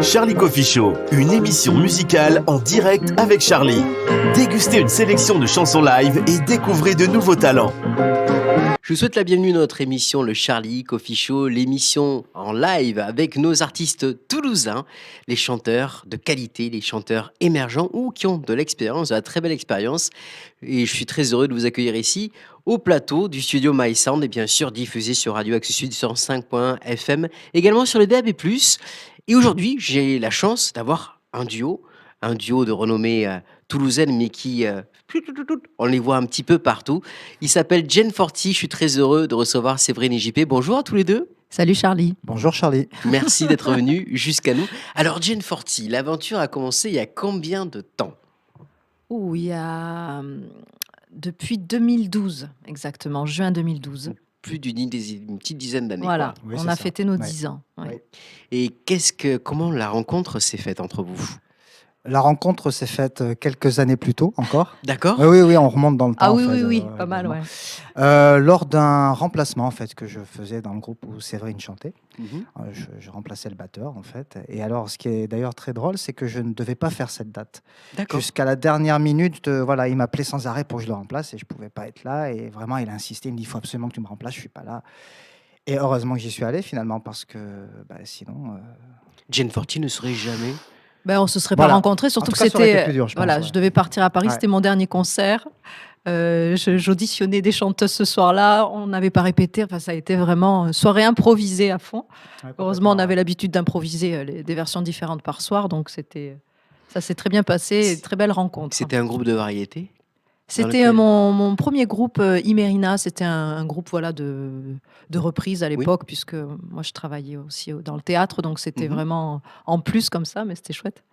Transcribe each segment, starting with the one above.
Charlie Coffee Show, une émission musicale en direct avec Charlie. Dégustez une sélection de chansons live et découvrez de nouveaux talents. Je vous souhaite la bienvenue dans notre émission, le Charlie Coffee Show, l'émission en live avec nos artistes toulousains, les chanteurs de qualité, les chanteurs émergents ou qui ont de l'expérience, de la très belle expérience. Et je suis très heureux de vous accueillir ici au plateau du studio My Sound et bien sûr diffusé sur Radio Axe Sud 105.1 FM, également sur le DAB+. Et aujourd'hui, j'ai la chance d'avoir un duo de renommée toulousaine, mais qui, on les voit un petit peu partout. Il s'appelle Jen Forti. Je suis très heureux de recevoir Séverine et JP. Bonjour à tous les deux. Salut Charlie. Bonjour Charlie. Merci d'être venu jusqu'à nous. Alors Jen Forti, l'aventure a commencé il y a combien de temps? Il y a depuis 2012, exactement, juin 2012. Plus une petite dizaine d'années. Voilà, Quoi. Oui, on c'est a ça. fêté nos Ouais. 10 ans. Ouais. Et comment la rencontre s'est faite entre vous? La rencontre s'est faite quelques années plus tôt encore. D'accord. Oui, on remonte dans le temps. Ah en oui, fait, oui, pas mal, évidemment. ouais. Lors d'un remplacement en fait que je faisais dans le groupe où Séverine chantait, Mhm. je remplaçais le batteur en fait. Et alors, ce qui est d'ailleurs très drôle, c'est que je ne devais pas faire cette date. D'accord. Jusqu'à la dernière minute, voilà, il m'appelait sans arrêt pour que je le remplace et je pouvais pas être là. Et vraiment, il a insisté, il me dit, il faut absolument que tu me remplaces, je suis pas là. Et heureusement que j'y suis allé finalement parce que sinon. Jen Forti ne serait jamais. On se serait Voilà. pas rencontrés, surtout En tout que cas, ça aurait été c'était. plus dur, je pense, Voilà, ouais. je devais partir à Paris, Ouais. c'était mon dernier concert. J'auditionnais des chanteuses ce soir-là, on n'avait pas répété, enfin, ça a été vraiment soirée improvisée à fond. Heureusement, on avait l'habitude d'improviser des versions différentes par soir, donc ça s'est très bien passé, très belle rencontre. C'était un groupe de variété. C'était lequel- mon premier groupe, Imerina. C'était un groupe voilà, de reprise à l'époque, puisque moi je travaillais aussi dans le théâtre, donc c'était Mhm. vraiment en plus comme ça, mais c'était chouette.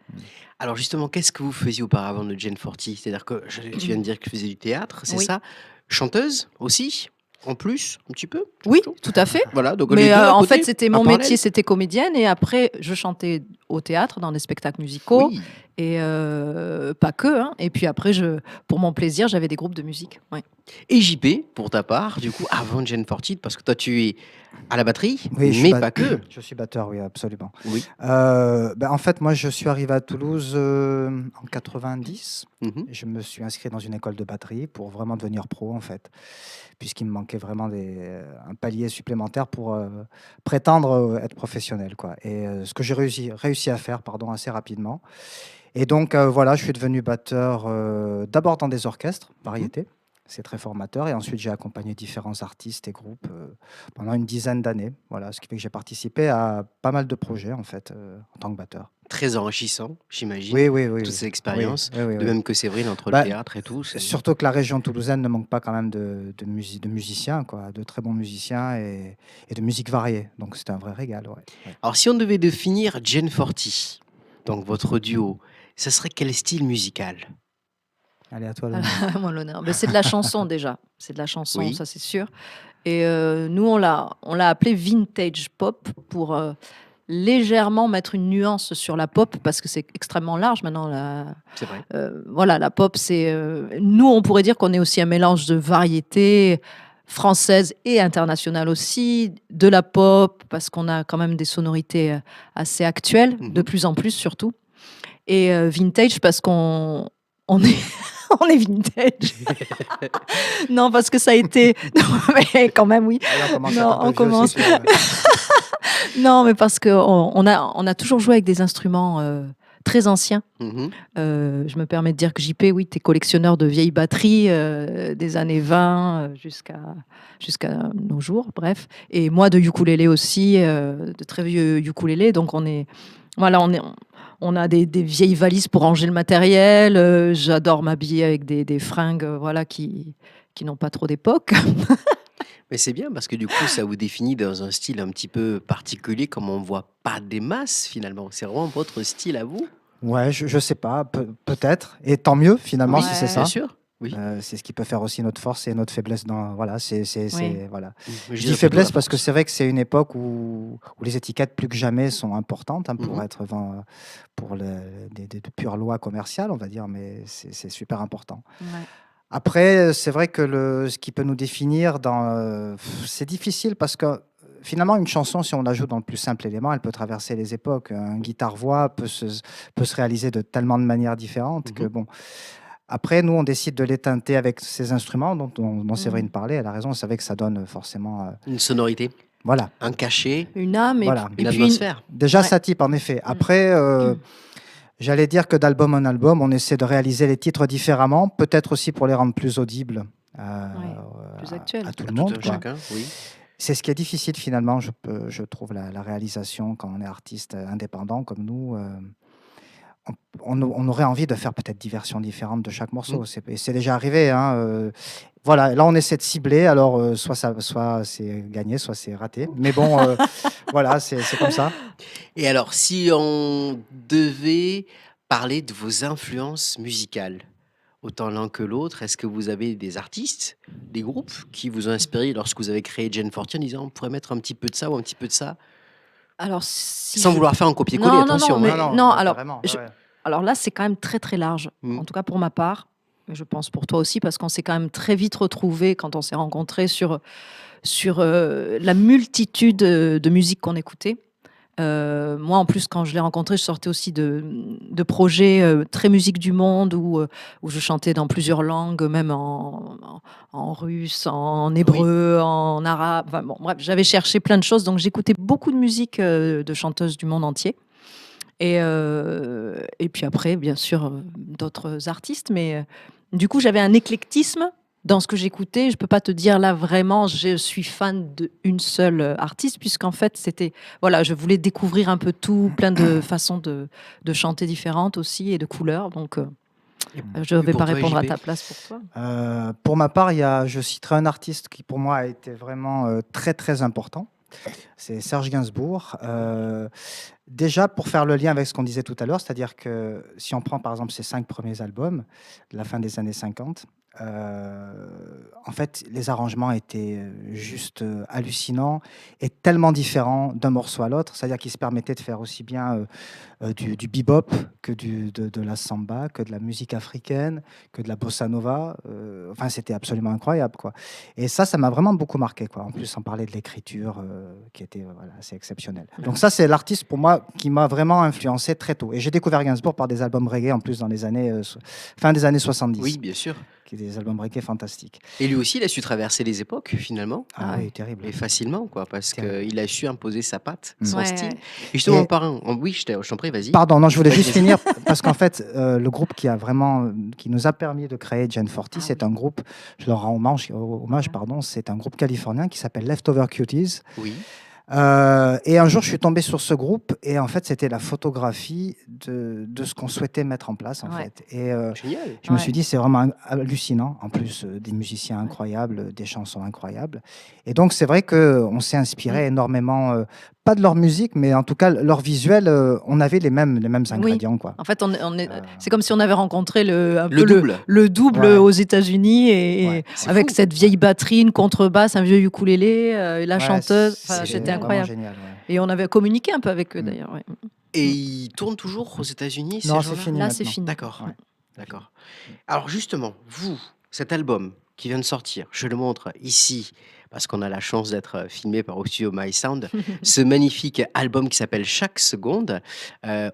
Alors justement, qu'est-ce que vous faisiez auparavant de Jen Forti? C'est-à-dire que tu viens de dire que tu faisais du théâtre, c'est Oui. ça? Chanteuse aussi? En plus, un petit peu? Oui, tout à fait. Voilà, donc les Mais deux à en côté, fait, c'était en mon parallèle. métier, c'était comédienne, et après je chantais au théâtre dans des spectacles musicaux, Oui. et pas que. Hein. Et puis après, pour mon plaisir, j'avais des groupes de musique. Ouais. Et JP, pour ta part, du coup, avant Jen Forti, parce que toi tu es à la batterie, Oui, mais pas que. Je suis batteur, oui, absolument. Oui. En fait, moi, je suis arrivé à Toulouse en 90. Mhm. Je me suis inscrit dans une école de batterie pour vraiment devenir pro, en fait, puisqu'il me manquait vraiment un palier supplémentaire pour prétendre être professionnel, quoi. Et ce que j'ai réussi à faire, pardon, assez rapidement. Et donc, voilà, je suis devenu batteur d'abord dans des orchestres, variétés. C'est très formateur. Et ensuite, j'ai accompagné différents artistes et groupes pendant une dizaine d'années. Voilà, ce qui fait que j'ai participé à pas mal de projets, en fait, en tant que batteur. Très enrichissant, j'imagine. Oui. Toutes ces expériences, Oui. de même que Séverine entre Bah, le théâtre et tout. Surtout que la région toulousaine ne manque pas quand même de musiciens, quoi, de très bons musiciens et de musique variée. Donc, c'était un vrai régal. Ouais. Alors, si on devait définir Jen Forti, donc votre duo, ça serait quel style musical? Allez, à toi. Moi, l'honneur. C'est de la chanson déjà. C'est de la chanson, Oui. ça c'est sûr. Et nous, on l'a appelé vintage pop pour légèrement mettre une nuance sur la pop parce que c'est extrêmement large maintenant. C'est vrai. Voilà, la pop, c'est. Nous, on pourrait dire qu'on est aussi un mélange de variétés françaises et internationales aussi, de la pop parce qu'on a quand même des sonorités assez actuelles, de plus en plus surtout. Et vintage parce qu'on est. On est vintage. Non, parce que ça a été. Non, mais quand même, oui. On commence. Non, mais parce qu'on a toujours joué avec des instruments très anciens. Mhm. Je me permets de dire que JP, oui, tu es collectionneur de vieilles batteries des années 20 jusqu'à nos jours, bref. Et moi, de ukulélé aussi, de très vieux ukulélé. Donc, on a des vieilles valises pour ranger le matériel. J'adore m'habiller avec des fringues qui n'ont pas trop d'époque. Mais c'est bien parce que du coup, ça vous définit dans un style un petit peu particulier, comme on ne voit pas des masses finalement. C'est vraiment votre style à vous. Ouais, je sais pas, peut-être. Et tant mieux, finalement, Oui, si c'est ça. Bien sûr. Oui. C'est ce qui peut faire aussi notre force et notre faiblesse. Voilà, Oui. voilà. Mais Je dirais dis faiblesse plutôt la parce que force. c'est vrai que c'est une époque où les étiquettes plus que jamais sont importantes pour Mhm. être pour des pures lois commerciales, on va dire, mais c'est super important. Ouais. Après, c'est vrai que ce qui peut nous définir c'est difficile parce que finalement, une chanson, si on la joue dans le plus simple élément, elle peut traverser les époques. Un guitare-voix peut se réaliser de tellement de manières différentes que Mhm. bon. Après, nous, on décide de les teinter avec ces instruments dont Séverine parlait. Elle a raison, c'est vrai que ça donne forcément. Une sonorité, Voilà, un cachet, Une âme voilà. et une puis atmosphère. Déjà, Ouais. ça type, en effet. Après, j'allais dire que d'album en album, on essaie de réaliser les titres différemment, peut-être aussi pour les rendre plus audibles plus à actuel. tout À le tout monde, un quoi. chacun, oui. C'est ce qui est difficile finalement, je trouve, la réalisation quand on est artiste indépendant comme nous. On aurait envie de faire peut-être 10 versions différentes de chaque morceau. Mm. Et c'est déjà arrivé, hein, voilà, là on essaie de cibler, alors soit c'est gagné, soit c'est raté. Mais bon, voilà, c'est comme ça. Et alors, si on devait parler de vos influences musicales, autant l'un que l'autre, est-ce que vous avez des artistes, des groupes qui vous ont inspiré lorsque vous avez créé Gen 40 en disant on pourrait mettre un petit peu de ça ou un petit peu de ça, Alors, si sans je... vouloir faire un copier-coller, Non, non, non, attention, mais hein. non, ouais, alors, carrément. je- Ouais, ouais. alors là, c'est quand même très, très large. Mm. En tout cas, pour ma part, mais je pense pour toi aussi, parce qu'on s'est quand même très vite retrouvés quand on s'est rencontrés sur la multitude de musiques qu'on écoutait. Moi, en plus, quand je l'ai rencontré, je sortais aussi de projets très musique du monde où je chantais dans plusieurs langues, même en russe, en hébreu, en arabe. Enfin, bon, bref, j'avais cherché plein de choses. Donc, j'écoutais beaucoup de musique de chanteuses du monde entier. Et puis après, bien sûr, d'autres artistes. Mais du coup, j'avais un éclectisme dans ce que j'écoutais. Je peux pas te dire là vraiment, je suis fan d'une seule artiste, puisqu'en fait, c'était, voilà, je voulais découvrir un peu tout, plein de façons de chanter différentes aussi et de couleurs. Donc, je ne Et vais pour pas toi, répondre à JP? ta place pour toi. Pour ma part, je citerai un artiste qui pour moi a été vraiment très très important. C'est Serge Gainsbourg. Déjà, pour faire le lien avec ce qu'on disait tout à l'heure, c'est-à-dire que si on prend par exemple ses 5 premiers albums de la fin des années 50, en fait, les arrangements étaient juste hallucinants et tellement différents d'un morceau à l'autre. C'est-à-dire qu'il se permettait de faire aussi bien du bebop que de la samba, que de la musique africaine, que de la bossa nova. Enfin, c'était absolument incroyable, quoi. Et ça m'a vraiment beaucoup marqué, quoi. En plus, on parlait de l'écriture qui était voilà, assez exceptionnelle. Donc ça, c'est l'artiste pour moi qui m'a vraiment influencé très tôt. Et j'ai découvert Gainsbourg par des albums reggae en plus dans les années fin des années 70, Oui, bien sûr. qui est des albums reggae fantastiques. Et lui aussi, il a su traverser les époques, finalement. Ah, Ah oui, ouais. terrible. Et facilement, quoi, parce Terrible. qu'il a su imposer sa patte, Mm. son Ouais, style. ouais. Et justement, Et- par un, oui, je t'en prie, vas-y. Pardon, non, je voulais Vas-y, juste vas-y. finir parce qu'en fait, le groupe qui nous a permis de créer Gen 40, Ah c'est oui. un groupe, je leur rends hommage, pardon, c'est un groupe californien qui s'appelle Leftover Cuties. Oui. Et un jour, je suis tombé sur ce groupe et en fait, c'était la photographie de ce qu'on souhaitait mettre en place, en Ouais. fait. Et Génial. je me Ouais. suis dit, c'est vraiment hallucinant. En plus, des musiciens incroyables, des chansons incroyables. Et donc, c'est vrai qu'on s'est inspiré énormément, pas de leur musique, mais en tout cas, leur visuel, on avait les mêmes Oui. ingrédients, quoi. En fait, c'est comme si on avait rencontré un Le peu double. le double Ouais. aux États-Unis et Ouais. C'est avec fou. cette vieille batterie, une contrebasse, un vieux ukulélé, la Ouais, chanteuse. Enfin, c'est c'était génial. vraiment incroyable. génial. Ouais. Et on avait communiqué un peu avec eux Mm. d'ailleurs. Ouais. Et il tourne toujours aux États-Unis, ces Non, c'est gens-là? fini Là, c'est maintenant. fini. D'accord. Ouais. D'accord. Alors justement, vous, cet album qui vient de sortir, je le montre ici parce qu'on a la chance d'être filmé par au studio My Sound, ce magnifique album qui s'appelle Chaque seconde,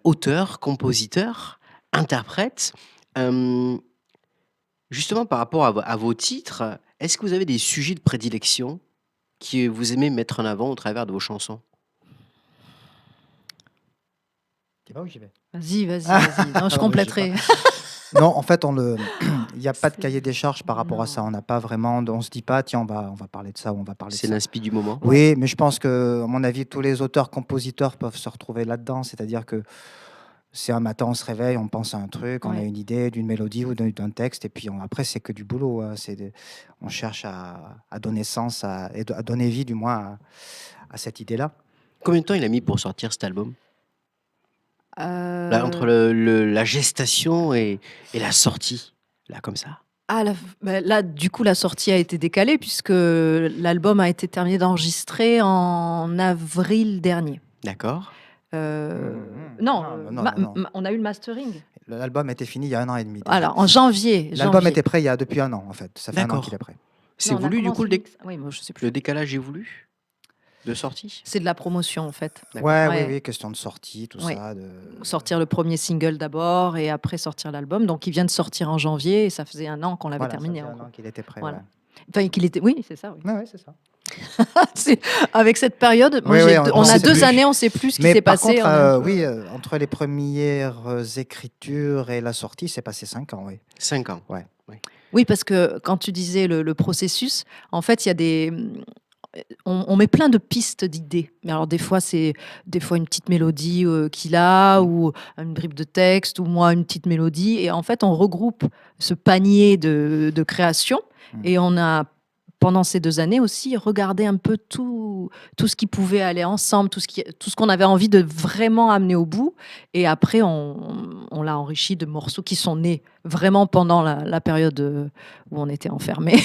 auteur, compositeur, interprète. Euh, Justement, par rapport à vos titres, est-ce que vous avez des sujets de prédilection que vous aimez mettre en avant au travers de vos chansons? Tu vas où j'y vais? Vas-y, vas-y, vas-y. Non, je Alors, je sais compléterai. Non, en fait, il n'y a pas de C'est- cahier des charges par rapport à ça. Non. On n'a pas vraiment, on se dit pas, tiens, on va parler de ça ou on va parler de C'est ça. l'inspi du moment? Oui, mais je pense que, à mon avis, tous les auteurs-compositeurs peuvent se retrouver là-dedans. C'est-à-dire que c'est un matin, on se réveille, on pense à un truc, on a Ouais. une idée d'une mélodie ou d'un texte, et puis après, c'est que du boulot. Hein. On cherche à donner sens, à donner vie, du moins, à cette idée-là. Combien de temps il a mis pour sortir cet album? Là, entre Euh, la gestation et la sortie, là, comme ça. là, du coup, la sortie a été décalée puisque l'album a été terminé d'enregistrer en avril dernier. D'accord. Non, Non. on a eu le mastering. L'album était fini il y a 1 an et demi déjà. Alors, en janvier. L'album janvier. était prêt depuis 1 an, en fait. Ça fait 1 an D'accord. qu'il est prêt. C'est Non, on a voulu, du commencé coup, le mix- Oui, moi, je sais plus. le décalage est voulu? de sortie. C'est de la promotion en fait. D'accord. Ouais, Ouais. oui, question de sortie, tout Oui. ça. Sortir le premier single d'abord et après sortir l'album. Donc il vient de sortir en janvier et ça faisait 1 an qu'on l'avait Voilà, terminé. ça en faisait un gros. an qu'il était prêt. Voilà. Ouais. Enfin, qu'il était. Oui, c'est ça. Oui. Ouais, ouais, c'est ça. Avec cette période, moi, Oui, oui, on on a sait 2 plus. années, on ne sait plus ce qui Mais s'est par passé. contre, on est un peu- oui, entre les premières écritures et la sortie, c'est passé 5 ans, oui. 5 ans. Oui, parce que quand tu disais le processus, en fait, il y a des. On met plein de pistes d'idées. Mais alors, des fois, c'est des fois une petite mélodie qu'il a, ou une bribe de texte, ou moi, une petite mélodie. Et en fait, on regroupe ce panier de créations. Et on a, pendant ces 2 années aussi, regardé un peu tout ce qui pouvait aller ensemble, tout ce qu'on avait envie de vraiment amener au bout. Et après, on l'a enrichi de morceaux qui sont nés vraiment pendant la période où on était enfermés.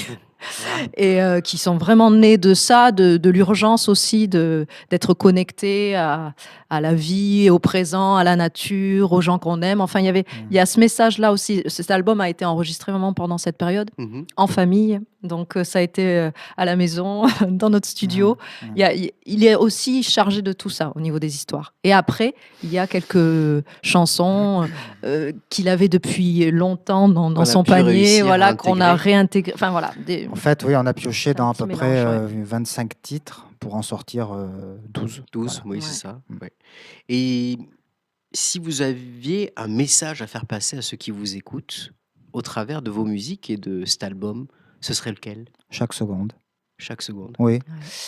Et qui sont vraiment nés de ça, de l'urgence aussi d'être connecté à la vie, au présent, à la nature, aux gens qu'on aime. Enfin, il y a ce message-là aussi. Cet album a été enregistré vraiment pendant cette période, Mhm. en famille. Donc, ça a été à la maison, dans notre studio. Il est aussi chargé de tout ça au niveau des histoires. Et après, il y a quelques chansons qu'il avait depuis longtemps dans Qu'on a son pu panier, réussir à voilà, qu'on a intégrer. réintégré. Enfin, voilà. En fait, oui, on a pioché dans à petit peu près mélange, 25 titres pour en sortir 12. 12, Voilà. oui, c'est Ouais. ça. Ouais. Et si vous aviez un message à faire passer à ceux qui vous écoutent au travers de vos musiques et de cet album, ce serait lequel? Chaque seconde. Chaque seconde. Oui,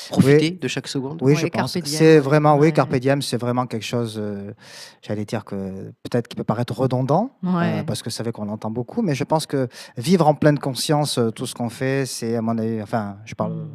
Profitez de chaque seconde. oui, Ouais, je pense. carpe diem, C'est vraiment, oui, ouais. Carpe Diem, c'est vraiment quelque chose, j'allais dire que peut-être qui peut paraître redondant, Ouais. parce que c'est vrai qu'on l'entend beaucoup, mais je pense que vivre en pleine conscience tout ce qu'on fait, c'est à mon avis, enfin, je parle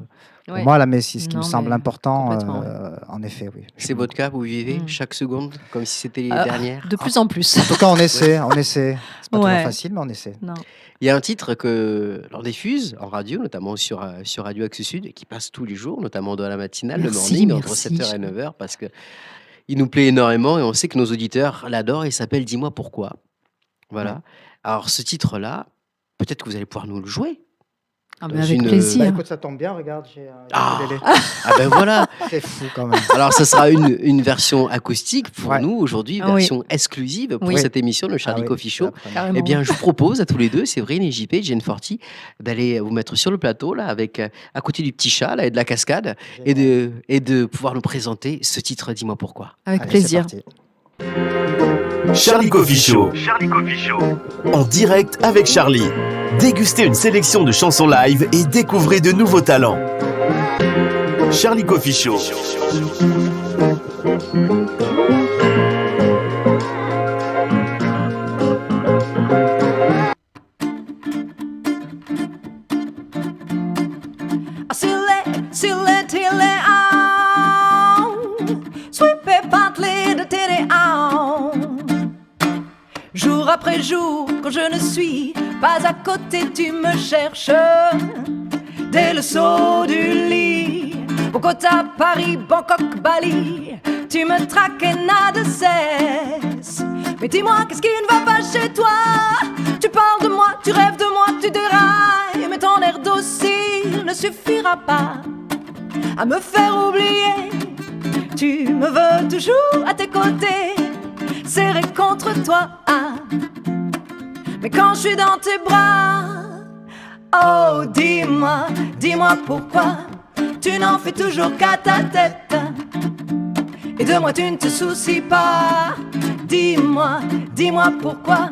pour Ouais. moi là, mais c'est ce qui me Non, semble mais important, complètement, en effet, oui. C'est votre cas, vous vivez Mm. chaque seconde comme si c'était les Euh, dernières. De plus en plus. En tout cas, on essaie, on essaie. C'est pas Ouais. toujours facile, mais on essaie. Non. Il y a un titre que l'on diffuse en radio, notamment sur Radio Axe Sud, et qui passe tous les jours, notamment dans la matinale, le Merci, morning, entre merci. 7h et 9h, parce que il nous plaît énormément et on sait que nos auditeurs l'adorent. Il s'appelle Dis-moi pourquoi. Voilà. Ouais. Alors, ce titre-là, peut-être que vous allez pouvoir nous le jouer. Ah, Dans mais avec une- Bah, plaisir. écoute, ça tombe bien, regarde, j'ai un Ah. ukulélé. Ah ben voilà. C'est fou quand même. Alors, ce sera une version acoustique pour Ouais. nous aujourd'hui, Ah oui. version exclusive pour Oui. cette émission, le Charlie Ah oui, Coffee c'est Show. la première. Carrément. Eh bien, je vous propose à tous les deux, Séverine et JP, Jane Forti, d'aller vous mettre sur le plateau, là, avec, à côté du petit chat, là, et de la cascade, et de pouvoir nous présenter ce titre, Dis-moi pourquoi. Avec Allez, plaisir. c'est parti. Charlie Coffee Show. En direct avec Charlie. Dégustez une sélection de chansons live et découvrez de nouveaux talents. Charlie Coffee Show. Jour après jour, quand je ne suis pas à côté, tu me cherches. Dès le saut du lit, Bogota, Paris, Bangkok, Bali, tu me traques et n'a de cesse. Mais dis-moi, qu'est-ce qui ne va pas chez toi? Tu parles de moi, tu rêves de moi, tu dérailles, mais ton air docile ne suffira pas à me faire oublier. Tu me veux toujours à tes côtés, serré contre toi. Mais quand je suis dans tes bras, oh dis-moi, dis-moi pourquoi tu n'en fais toujours qu'à ta tête. Et de moi tu ne te soucies pas. Dis-moi, dis-moi pourquoi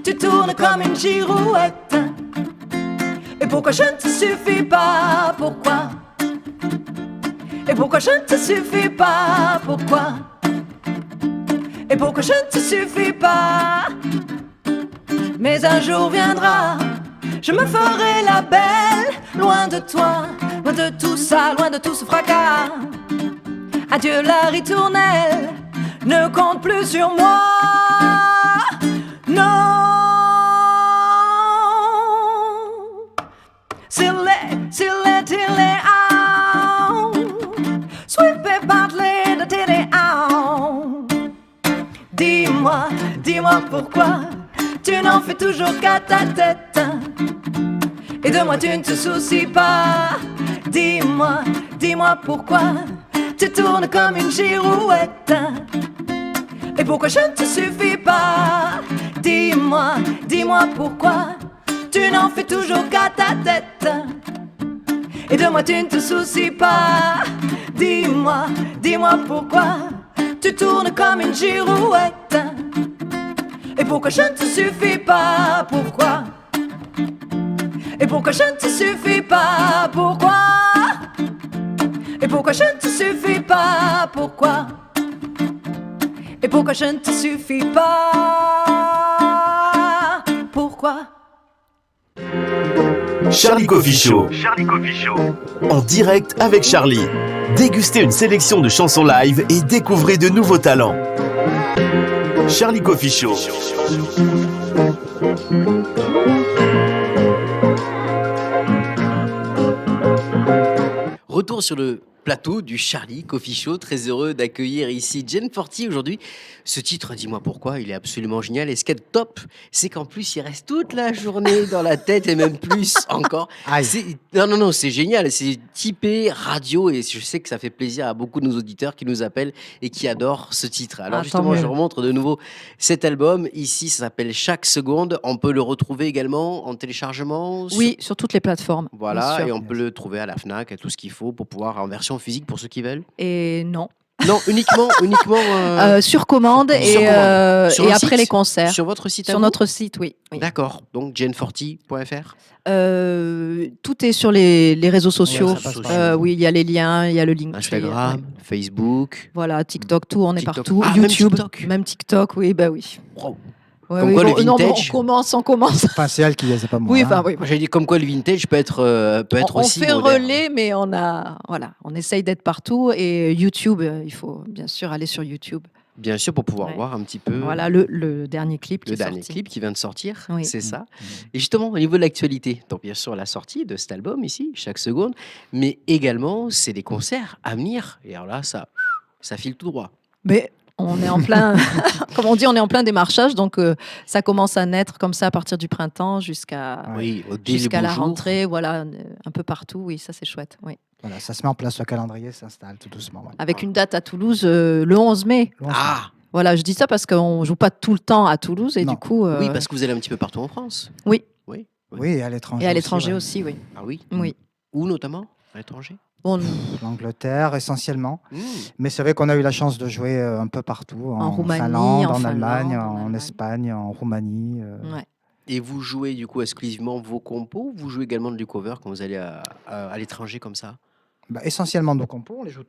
tu tournes comme une girouette. Et pourquoi je ne te suffis pas? Pourquoi? Et pourquoi je ne te suffis pas? Pourquoi? Et pourquoi je ne te suffis pas? Mais un jour viendra, je me ferai la belle, loin de toi, loin de tout ça, loin de tout ce fracas. Adieu la ritournelle, ne compte plus sur moi. Non. Sille, tille, sweep parler de télé. Dis-moi, dis-moi pourquoi tu n'en fais toujours qu'à ta tête. Et de moi tu ne te soucies pas. Dis-moi, dis-moi pourquoi tu tournes comme une girouette. Et pourquoi je ne te suffis pas? Dis-moi, dis-moi pourquoi tu n'en fais toujours qu'à ta tête. Et de moi tu ne te soucies pas. Dis-moi, dis-moi pourquoi tu tournes comme une girouette. Et pourquoi je ne te suffis pas? Pourquoi? Et pourquoi je ne te suffis pas? Pourquoi? Et pourquoi je ne te suffis pas? Pourquoi? Et pourquoi je ne te suffis pas? Pourquoi? Charlie Coffee Show. En direct avec Charlie. Dégustez une sélection de chansons live et découvrez de nouveaux talents. Charlie Coffee Show. Retour sur le plateau du Charlie Coffee Show. Très heureux d'accueillir ici Jen Forti aujourd'hui. Ce titre, dis-moi pourquoi, il est absolument génial. Et ce qui est top, c'est qu'en plus, il reste toute la journée dans la tête et même plus encore. Aïe. Non, c'est génial. C'est typé radio et je sais que ça fait plaisir à beaucoup de nos auditeurs qui nous appellent et qui adorent ce titre. Alors Ah, justement, tant mieux. je remontre de nouveau cet album. Ici, ça s'appelle Chaque Seconde. On peut le retrouver également en téléchargement. Oui, sur toutes les plateformes. bien Voilà, sûr. et on peut le trouver à la FNAC, à tout ce qu'il faut pour pouvoir en version physique pour ceux qui veulent. Et non. Non, uniquement Sur commande Sur et, commande. Sur et le après site les concerts. sur votre site. à Sur vous notre site, oui. oui. D'accord, donc jenforti.fr. Tout est sur les réseaux sociaux. ça passe par- Oui, il y a les liens, il y a le link. Instagram, ouais. Facebook. Voilà, TikTok, tout, on est TikTok. partout. Ah, même YouTube, TikTok. même TikTok, oui, bah oui. Wow. Ouais, Comme oui, quoi, le non, mais vintage. on commence. Enfin, c'est elle qui est, c'est pas moi. Oui, hein. enfin, oui. Moi, j'allais dire comme quoi le vintage peut être On aussi fait moderne. relais, mais on essaye d'être partout. Et YouTube, il faut bien sûr aller sur YouTube. Bien sûr, pour pouvoir Ouais. voir un petit peu Voilà le dernier clip qui le est dernier sorti. clip qui vient de sortir. Oui. C'est ça. Et justement, au niveau de l'actualité, donc bien sûr la sortie de cet album ici, Chaque Seconde, mais également c'est des concerts à venir. Et alors là, ça file tout droit. Mais on est en plein, comme on dit, on est en plein démarchage, donc ça commence à naître comme ça à partir du printemps jusqu'à Oui, dès le jusqu'à beau la jour. rentrée, voilà, un peu partout. Oui, ça c'est chouette. Oui. Voilà, ça se met en place, le calendrier s'installe tout doucement. ouais. Avec une date à Toulouse le 11 mai. Ah Voilà, je dis ça parce qu'on joue pas tout le temps à Toulouse et Non. du coup. oui, parce que vous allez un petit peu partout en France. Oui. Oui. Oui, et à l'étranger. Et à l'étranger ouais. aussi, oui. Ah oui. Oui. Où notamment à l'étranger. Bon, L'Angleterre essentiellement. Mmh. Mais c'est vrai qu'on a eu la chance de jouer un peu partout. En Roumanie, Finlande, en en Allemagne, Finlande, en en Allemagne. Espagne, en Roumanie. ouais. Et vous jouez du coup exclusivement vos compos ou vous jouez également du cover quand vous allez à l'étranger comme ça? Bah, essentiellement nos compos, on les joue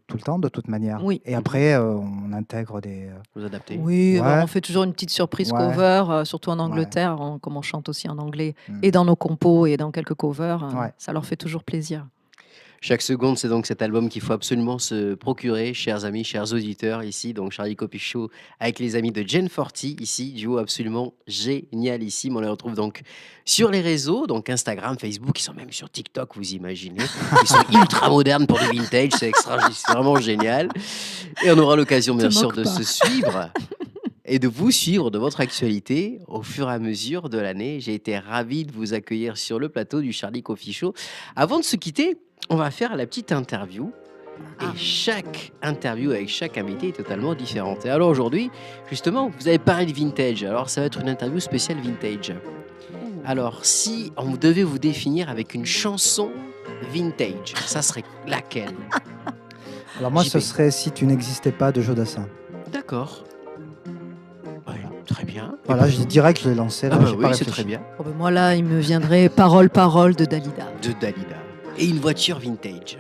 tout le temps de toute manière. Oui. Et après, on intègre des. Vous adaptez? Oui, Ouais. on fait toujours une petite surprise Ouais. cover, surtout en Angleterre, comme on chante aussi en anglais, Mm. et dans nos compos et dans quelques covers. Ouais. Ça leur fait toujours plaisir. Chaque seconde, c'est donc cet album qu'il faut absolument se procurer, chers amis, chers auditeurs, ici, donc Charlie Coffee Show, avec les amis de Jen Forti, ici, duo absolument génialissime. On les retrouve donc sur les réseaux, donc Instagram, Facebook, ils sont même sur TikTok, vous imaginez. Ils sont ultra modernes pour du vintage, c'est vraiment génial. Et on aura l'occasion, bien Te sûr, moque de pas. se suivre et de vous suivre de votre actualité au fur et à mesure de l'année. J'ai été ravi de vous accueillir sur le plateau du Charlie Coffee Show. Avant de se quitter, on va faire la petite interview. Et chaque interview avec chaque invité est totalement différente. Et alors aujourd'hui, justement, vous avez parlé de vintage. Alors ça va être une interview spéciale vintage. Alors si on devait vous définir avec une chanson vintage, ça serait laquelle? Alors moi, JP. ce serait Si tu n'existais pas de Jodassin. D'accord. Ouais, très bien. Voilà, je dis direct, je l'ai lancé. Là, Ah bah j'ai oui, pas c'est réfléchi. très bien. Oh, ben moi, là, il me viendrait Parole, Parole de Dalida. De Dalida. Et une voiture vintage.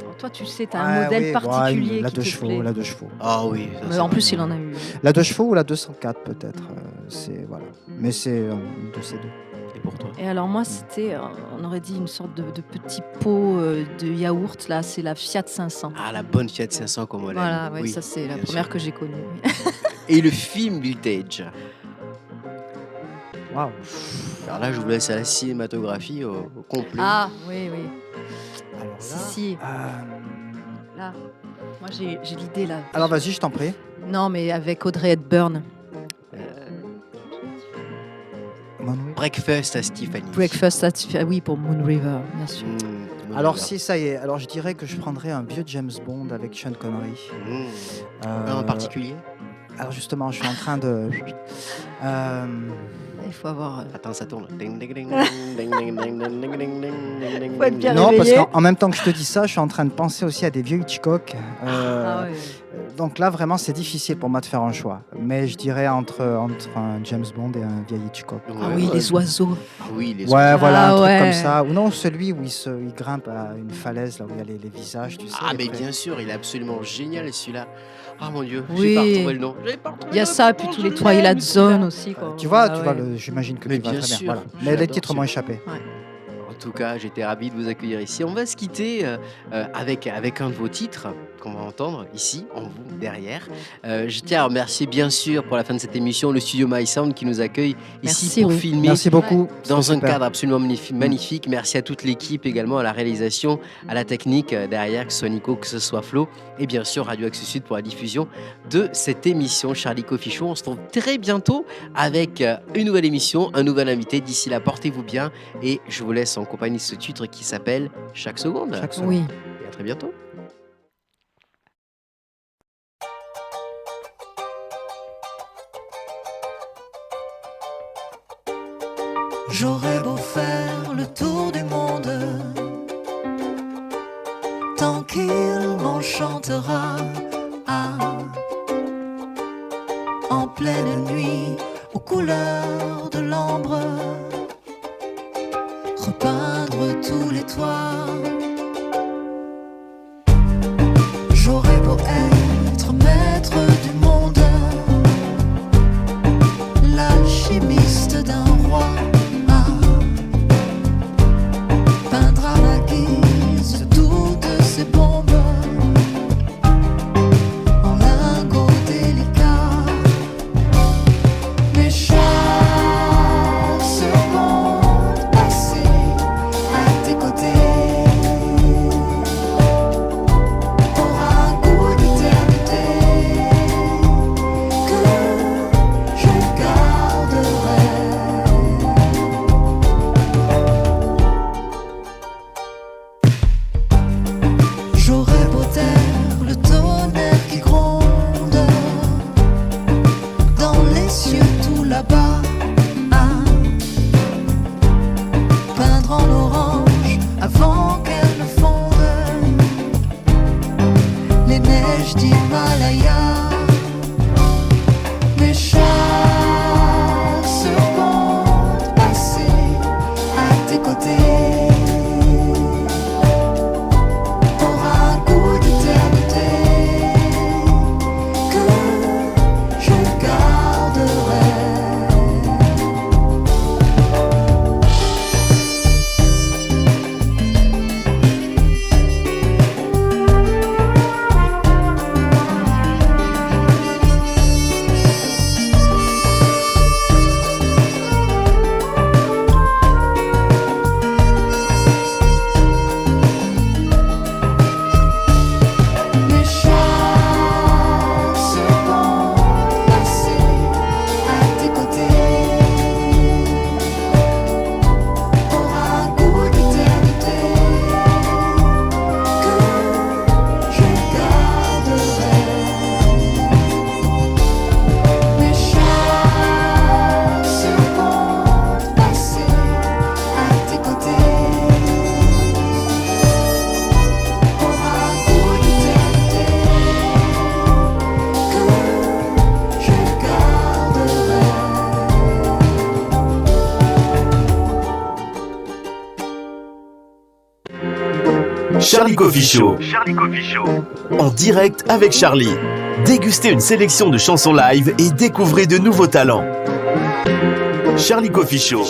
Alors, toi, tu sais, tu as un modèle oui, particulier la qui 2 te chevaux, plaît. la 2 chevaux. Ah oui. ça, Mais c'est en plus, il vraiment- en a eu. La 2 chevaux ou la 204 peut-être. C'est voilà. Mais c'est une de ces deux. Et pour toi? Et alors moi, c'était, on aurait dit une sorte de petit pot de yaourt. Là, c'est la Fiat 500. Ah, la bonne Fiat 500 comme on l'aime. Voilà, ouais, Oui, ça c'est la bien première sûr. que j'ai connue. oui. Et le film vintage. Waouh. Alors là, je vous laisse à la cinématographie au complet. Ah, oui, oui. Alors là. Si. Là, moi j'ai l'idée là. Alors vas-y, je t'en prie. Non, mais avec Audrey Hepburn. Moonway. Breakfast à Stéphanie. Breakfast at... Oui, pour Moon River, bien sûr. Mmh, nom Alors là. si, ça y est. Alors je dirais que je prendrais un vieux James Bond avec Sean Connery. Un en Euh, particulier? alors justement, je suis en train de... Euh, Il faut avoir. Attends, ça tourne. Ding, ding, ding, ding, ding, ding, ding, ding, ding, ding, ding, ding, Faut être bien ding. non, parce réveillé. qu'en même temps que je te dis ça, je suis en train de penser aussi à des vieux Hitchcock. Ah ouais. Donc là, vraiment, c'est difficile pour moi de faire un choix. Mais je dirais entre un James Bond et un vieil Hitchcock. Ah oui, les oiseaux. Ah oui, les Ouais, voilà, un truc ouais. comme ça. Ou non, celui où il grimpe à une falaise, là où il y a les visages, tu sais. Ah, les mais pré- bien sûr, il est absolument génial celui-là. Ah mon dieu, Oui. j'ai pas retrouvé le nom. J'ai pas retrouvé Il y a le nom, ça, puis pourtant, tous je les l'aime, Twilight Zone celui-là. aussi. Quoi. Tu vois, Ah ouais. j'imagine que Mais tu vas bien très bien. sûr, Voilà. Mais les j'adore titres m'ont celui-là. échappé. En tout cas, j'étais ravi de vous accueillir ici. On va se quitter avec un de vos titres qu'on va entendre ici, en vous, derrière. Je tiens à remercier bien sûr pour la fin de cette émission le studio My Sound qui nous accueille ici Merci, pour oui. filmer Merci beaucoup. dans C'était un super. cadre absolument magnifique. Merci à toute l'équipe également, à la réalisation, à la technique derrière, que ce soit Nico, que ce soit Flo, et bien sûr Radio Axe Sud pour la diffusion de cette émission Charlie Coffee Show. On se retrouve très bientôt avec une nouvelle émission, un nouvel invité. D'ici là, portez-vous bien et je vous laisse en compagnie de ce titre qui s'appelle Chaque seconde. Chaque seconde. Oui. Et à très bientôt. J'aurais beau faire le tour du monde, tant qu'il m'enchantera. Ah, en pleine nuit, aux couleurs de l'ambre, repeindre tous les toits. J'aurais beau être maître du monde, l'alchimiste d'un roi. Peindre à ma guise toutes ces bombes en lingots délicats. Mais chaque seconde passée à tes côtés aura un goût d'éternité que je garderai. J'aurais beau taire le tonnerre qui gronde dans les cieux tout là-bas. Ah, peindre en orange avant qu'elle ne fonde les neiges d'Himalaya. Mais chaque seconde passée à tes côtés aura un goût d'éternité que je garderai. Mais chaque seconde passée à tes côtés aura un goût d'éternité que je garderai. Mais chaque seconde passée à tes côtés aura un goût d'éternité que je garderai. Charlie Coffee Show. En direct avec Charlie. Dégustez une sélection de chansons live et découvrez de nouveaux talents. Charlie Coffee Show.